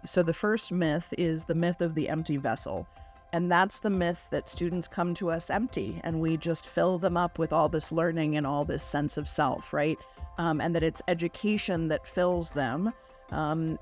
So the first myth is the myth of the empty vessel. And that's the myth that students come to us empty and we just fill them up with all this learning and all this sense of self, right? And that it's education that fills them.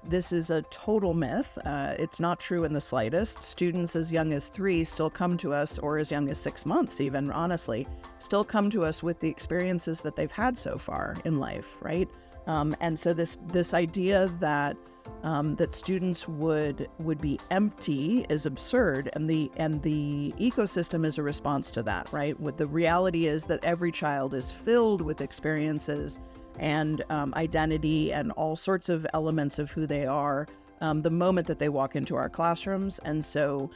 This is a total myth. It's not true in the slightest. Students as young as 3 still come to us, or as young as 6 months even, honestly, still come to us with the experiences that they've had so far in life, right? And so this idea that that students would be empty is absurd, and the ecosystem is a response to that, right? What the reality is that every child is filled with experiences and identity and all sorts of elements of who they are the moment that they walk into our classrooms. And so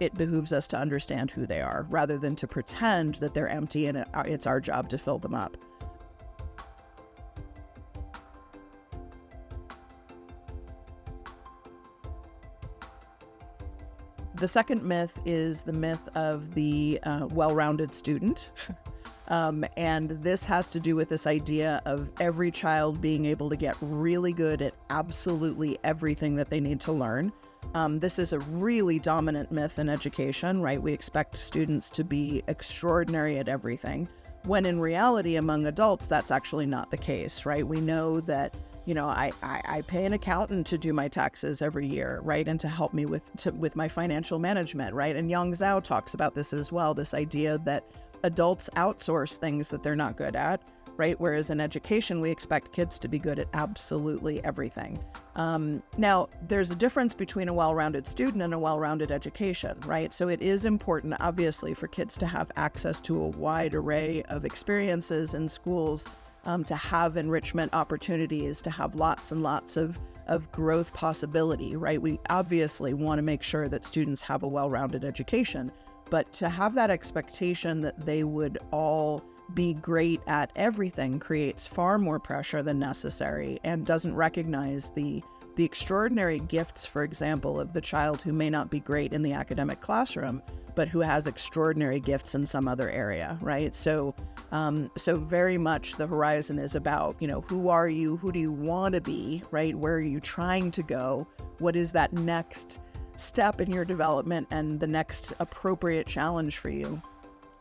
it behooves us to understand who they are rather than to pretend that they're empty and it's our job to fill them up. The second myth is the myth of the well-rounded student. And this has to do with this idea of every child being able to get really good at absolutely everything that they need to learn. This is a really dominant myth in education, right? We expect students to be extraordinary at everything, when in reality, among adults, that's actually not the case, right? We know that, I pay an accountant to do my taxes every year, right? And to help me with my financial management, right? And Yang Zhao talks about this as well, this idea that adults outsource things that they're not good at, right? Whereas in education, we expect kids to be good at absolutely everything. Now, there's a difference between a well-rounded student and a well-rounded education, right? So it is important, obviously, for kids to have access to a wide array of experiences in schools, to have enrichment opportunities, to have lots and lots of growth possibility, right? We obviously want to make sure that students have a well-rounded education, but to have that expectation that they would all be great at everything creates far more pressure than necessary and doesn't recognize the extraordinary gifts, for example, of the child who may not be great in the academic classroom, but who has extraordinary gifts in some other area, right? So very much the horizon is about, who are you? Who do you want to be, right? Where are you trying to go? What is that next step in your development and the next appropriate challenge for you,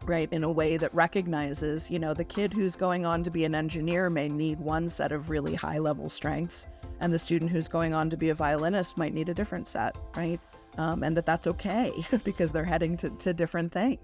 right? In a way that recognizes, the kid who's going on to be an engineer may need one set of really high-level strengths, and the student who's going on to be a violinist might need a different set, right? And that's okay because they're heading to different things.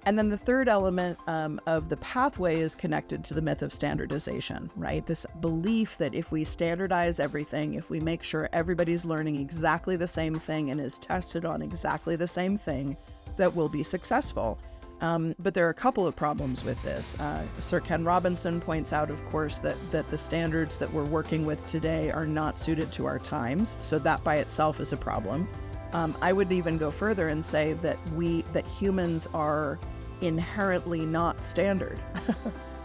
And then the third element of the pathway is connected to the myth of standardization, right? This belief that if we standardize everything, if we make sure everybody's learning exactly the same thing and is tested on exactly the same thing, that we'll be successful. But there are a couple of problems with this. Sir Ken Robinson points out, of course, that the standards that we're working with today are not suited to our times. So that by itself is a problem. I would even go further and say that humans are inherently not standard,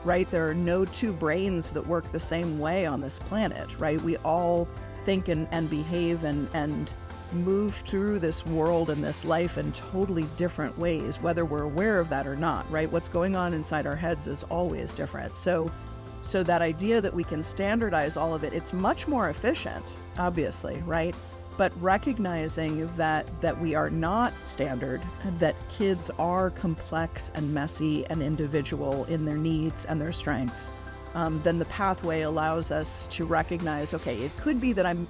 right? There are no two brains that work the same way on this planet, right? We all think and behave and move through this world and this life in totally different ways, whether we're aware of that or not, right? What's going on inside our heads is always different. So that idea that we can standardize all of it, it's much more efficient, obviously, right? But recognizing that we are not standard, that kids are complex and messy and individual in their needs and their strengths, then the pathway allows us to recognize, okay, it could be that I'm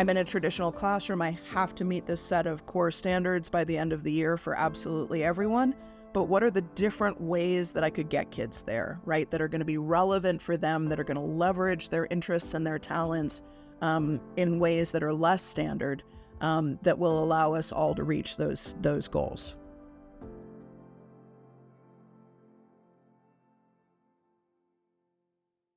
in a traditional classroom, I have to meet this set of core standards by the end of the year for absolutely everyone, but what are the different ways that I could get kids there, right? That are going to be relevant for them, that are going to leverage their interests and their talents in ways that are less standard, that will allow us all to reach those goals.